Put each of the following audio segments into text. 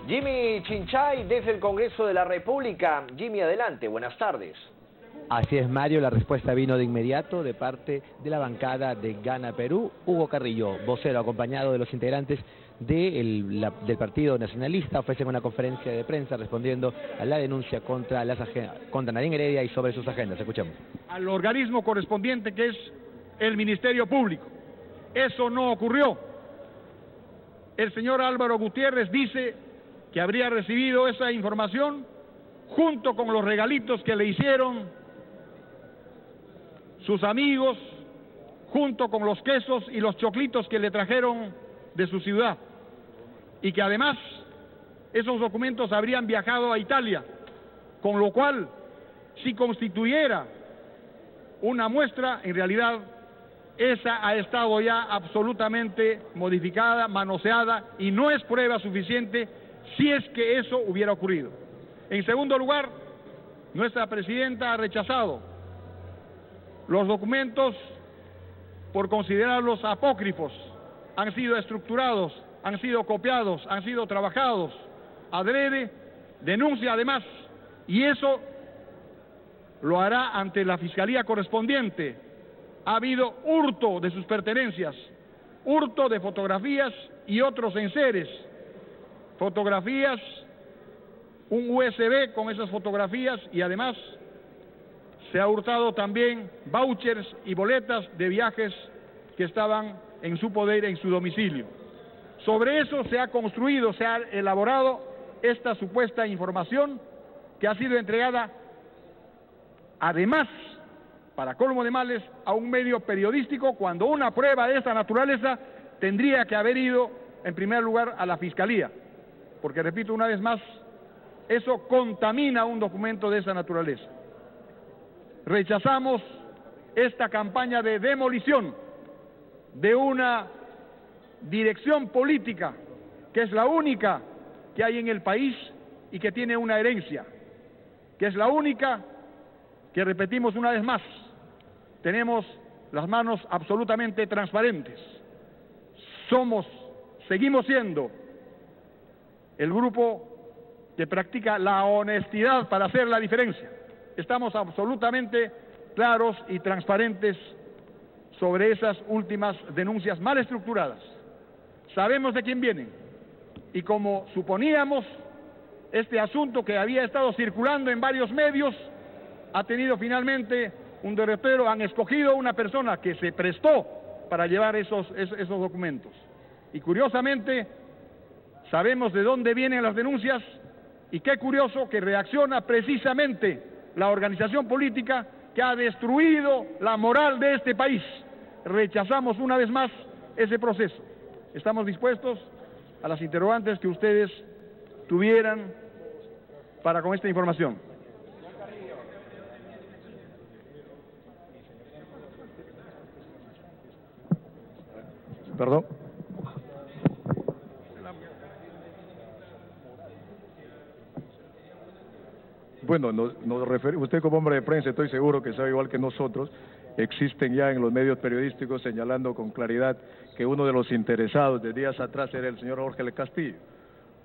Jimmy Chinchay, desde el Congreso de la República. Jimmy, adelante, buenas tardes. Así es, Mario, la respuesta vino de inmediato de parte de la bancada de Gana Perú. Hugo Carrillo, vocero, acompañado de los integrantes del Partido Nacionalista, ofrecen una conferencia de prensa respondiendo a la denuncia contra Nadine Heredia y sobre sus agendas. Escuchemos. Al organismo correspondiente, que es el Ministerio Público. Eso no ocurrió. El señor Álvaro Gutiérrez dice que habría recibido esa información junto con los regalitos que le hicieron sus amigos, junto con los quesos y los choclitos que le trajeron de su ciudad, y que además esos documentos habrían viajado a Italia, con lo cual, si constituyera una muestra, en realidad esa ha estado ya absolutamente modificada, manoseada, y no es prueba suficiente si es que eso hubiera ocurrido. En segundo lugar, nuestra presidenta ha rechazado los documentos por considerarlos apócrifos. Han sido estructurados, han sido copiados, han sido trabajados adrede, denuncia además, y eso lo hará ante la Fiscalía correspondiente. Ha habido hurto de sus pertenencias, hurto de fotografías y otros enseres, fotografías, un USB con esas fotografías, y además se ha hurtado también vouchers y boletas de viajes que estaban en su poder, en su domicilio. Sobre eso se ha construido, se ha elaborado esta supuesta información que ha sido entregada, además, para colmo de males, a un medio periodístico, cuando una prueba de esta naturaleza tendría que haber ido, en primer lugar, a la Fiscalía. Porque, repito una vez más, eso contamina un documento de esa naturaleza. Rechazamos esta campaña de demolición de una dirección política que es la única que hay en el país y que tiene una herencia, que es la única que, repetimos una vez más, tenemos las manos absolutamente transparentes. Seguimos siendo el grupo que practica la honestidad para hacer la diferencia. Estamos absolutamente claros y transparentes sobre esas últimas denuncias mal estructuradas. Sabemos de quién vienen, y como suponíamos, este asunto que había estado circulando en varios medios ha tenido finalmente un derrotero. Han escogido una persona que se prestó para llevar esos documentos. Y curiosamente, sabemos de dónde vienen las denuncias, y qué curioso que reacciona precisamente la organización política que ha destruido la moral de este país. Rechazamos una vez más ese proceso. Estamos dispuestos a las interrogantes que ustedes tuvieran para con esta información. Perdón. Bueno, usted como hombre de prensa, estoy seguro que sabe igual que nosotros, existen ya en los medios periodísticos señalando con claridad que uno de los interesados de días atrás era el señor Jorge Le Castillo,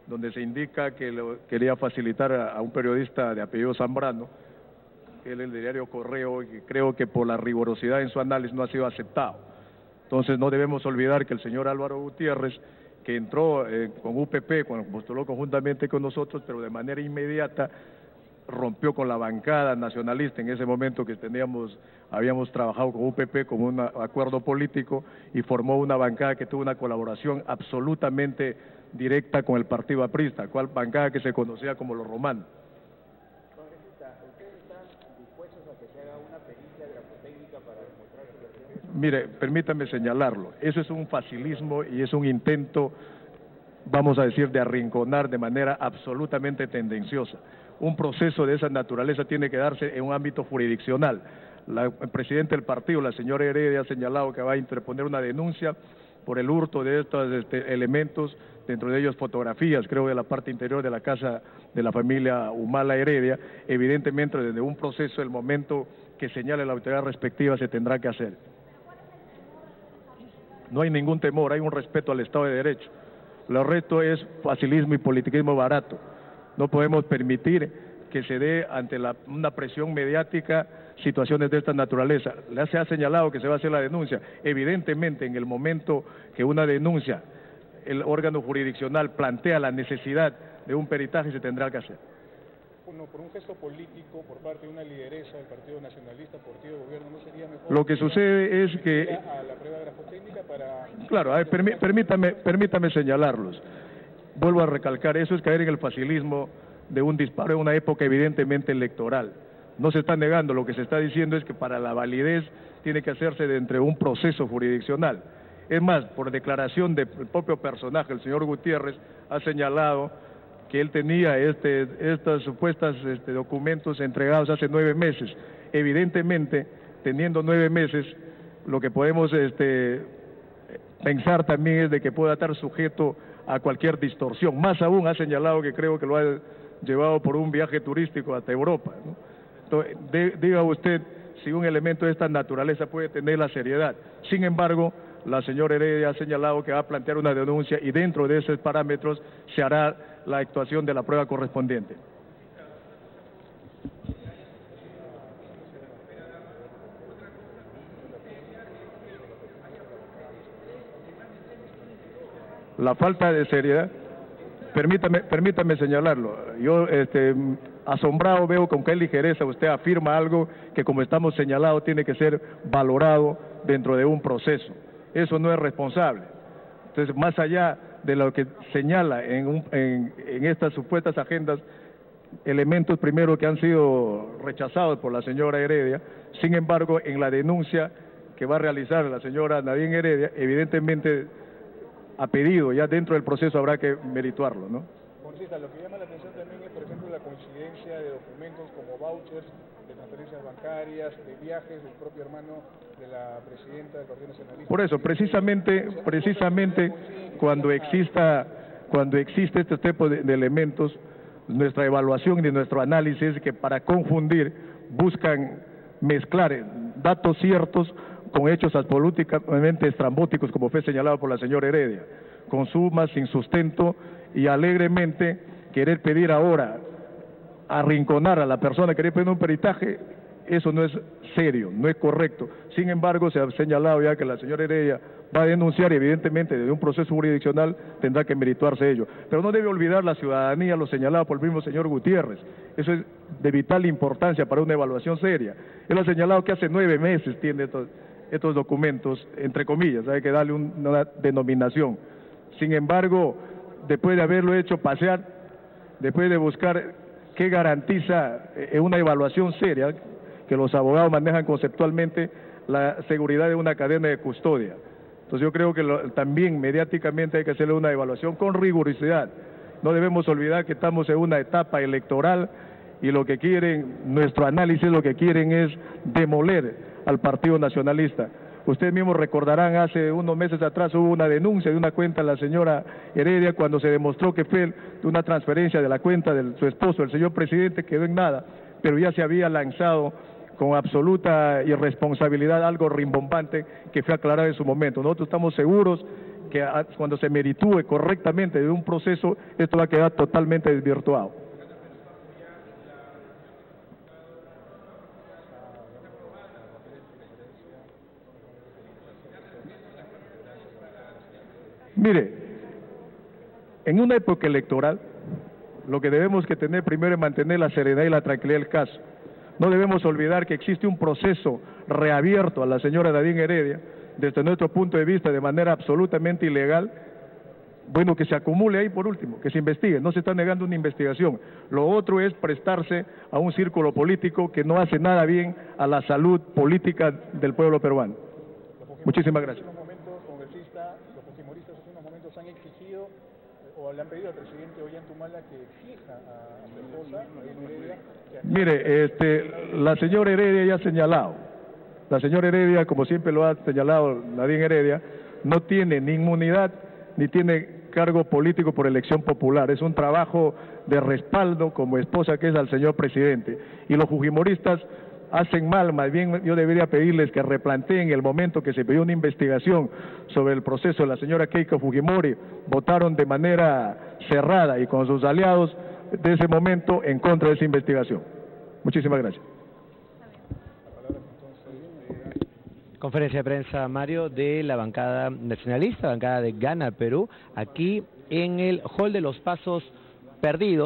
donde se indica que quería facilitar a un periodista de apellido Zambrano, que es el diario Correo, y que creo que por la rigurosidad en su análisis no ha sido aceptado. Entonces no debemos olvidar que el señor Álvaro Gutiérrez, que entró con UPP, cuando postuló conjuntamente con nosotros, pero de manera inmediata rompió con la bancada nacionalista en ese momento que habíamos trabajado con UPP como un acuerdo político, y formó una bancada que tuvo una colaboración absolutamente directa con el partido aprista, cual bancada que se conocía como los romanos. ¿Ustedes están dispuestos a que se haga una pericia grafotécnica para demostrar su versión? Mire, permítame señalarlo, eso es un facilismo y es un intento, vamos a decir, de arrinconar de manera absolutamente tendenciosa. Un proceso de esa naturaleza tiene que darse en un ámbito jurisdiccional. El presidente del partido, la señora Heredia, ha señalado que va a interponer una denuncia por el hurto de estos elementos, dentro de ellos fotografías, creo, de la parte interior de la casa de la familia Humala Heredia. Evidentemente, desde un proceso, el momento que señale la autoridad respectiva se tendrá que hacer. No hay ningún temor, hay un respeto al Estado de Derecho. Lo resto es facilismo y politiquismo barato. No podemos permitir que se dé ante una presión mediática situaciones de esta naturaleza. Se ha señalado que se va a hacer la denuncia. Evidentemente, en el momento que una denuncia, el órgano jurisdiccional plantea la necesidad de un peritaje, se tendrá que hacer. Bueno, por un gesto político por parte de una lideresa del Partido Nacionalista, partido de gobierno, ¿no sería mejor? Lo que sucede es que... a la prueba grafotécnica para... Claro, a ver, permítame señalarlos. Vuelvo a recalcar, eso es caer en el facilismo de un disparo en una época evidentemente electoral. No se está negando, lo que se está diciendo es que para la validez tiene que hacerse dentro de un proceso jurisdiccional. Es más, por declaración del propio personaje, el señor Gutiérrez ha señalado que él tenía estos supuestos documentos entregados hace 9 meses. Evidentemente, teniendo 9 meses, lo que podemos pensar también es de que pueda estar sujeto a cualquier distorsión. Más aún ha señalado que creo que lo ha llevado por un viaje turístico hasta Europa, ¿no? Entonces, diga usted si un elemento de esta naturaleza puede tener la seriedad. Sin embargo, la señora Heredia ha señalado que va a plantear una denuncia y dentro de esos parámetros se hará la actuación de la prueba correspondiente. La falta de seriedad, permítame señalarlo. Yo asombrado veo con qué ligereza usted afirma algo que, como estamos señalados, tiene que ser valorado dentro de un proceso. Eso no es responsable. Entonces, más allá de lo que señala en estas supuestas agendas, elementos primero que han sido rechazados por la señora Heredia, sin embargo, en la denuncia que va a realizar la señora Nadine Heredia, evidentemente ha pedido, ya dentro del proceso habrá que merituarlo, ¿no? Congresista, lo que llama la atención también es, por ejemplo, la coincidencia de documentos como vouchers, de transferencias bancarias, de viajes del propio hermano de la presidenta del Partido Nacionalista. Por eso, precisamente cuando existe este tipo de elementos, nuestra evaluación y nuestro análisis es que para confundir buscan mezclar datos ciertos con hechos absolutamente estrambóticos, como fue señalado por la señora Heredia, con sumas sin sustento y alegremente querer pedir ahora, arrinconar a la persona, querer pedir un peritaje. Eso no es serio, no es correcto. Sin embargo, se ha señalado ya que la señora Heredia va a denunciar y evidentemente desde un proceso jurisdiccional tendrá que merituarse ello. Pero no debe olvidar la ciudadanía lo señalado por el mismo señor Gutiérrez. Eso es de vital importancia para una evaluación seria. Él ha señalado que hace 9 meses tiene estos documentos, entre comillas, hay que darle una denominación. Sin embargo, después de haberlo hecho pasear, después de buscar qué garantiza una evaluación seria, que los abogados manejan conceptualmente la seguridad de una cadena de custodia. Entonces yo creo que también mediáticamente hay que hacerle una evaluación con rigurosidad. No debemos olvidar que estamos en una etapa electoral y lo que quieren, nuestro análisis lo que quieren es demoler al Partido Nacionalista. Ustedes mismos recordarán, hace unos meses atrás hubo una denuncia de una cuenta de la señora Heredia cuando se demostró que fue una transferencia de la cuenta de su esposo, el señor presidente, quedó en nada, pero ya se había lanzado con absoluta irresponsabilidad algo rimbombante que fue aclarado en su momento. Nosotros estamos seguros que cuando se meritúe correctamente de un proceso, esto va a quedar totalmente desvirtuado. Mire, en una época electoral, lo que debemos que tener primero es mantener la serenidad y la tranquilidad del caso. No debemos olvidar que existe un proceso reabierto a la señora Nadine Heredia, desde nuestro punto de vista, de manera absolutamente ilegal. Bueno, que se acumule ahí por último, que se investigue, no se está negando una investigación. Lo otro es prestarse a un círculo político que no hace nada bien a la salud política del pueblo peruano. Muchísimas gracias. En unos momentos, congresista, los fujimoristas hace unos momentos han exigido o le han pedido al presidente Ollanta que exija a su esposa, Nadine Heredia. Mire, la señora Heredia ya ha señalado, la señora Heredia, como siempre lo ha señalado Nadine Heredia, no tiene ni inmunidad ni tiene cargo político por elección popular. Es un trabajo de respaldo como esposa que es al señor presidente. Y los fujimoristas hacen mal. Más bien yo debería pedirles que replanteen el momento que se pidió una investigación sobre el proceso de la señora Keiko Fujimori. Votaron de manera cerrada y con sus aliados de ese momento en contra de esa investigación. Muchísimas gracias. Conferencia de prensa, Mario, de la bancada nacionalista, bancada de Gana Perú, aquí en el Hall de los Pasos Perdidos.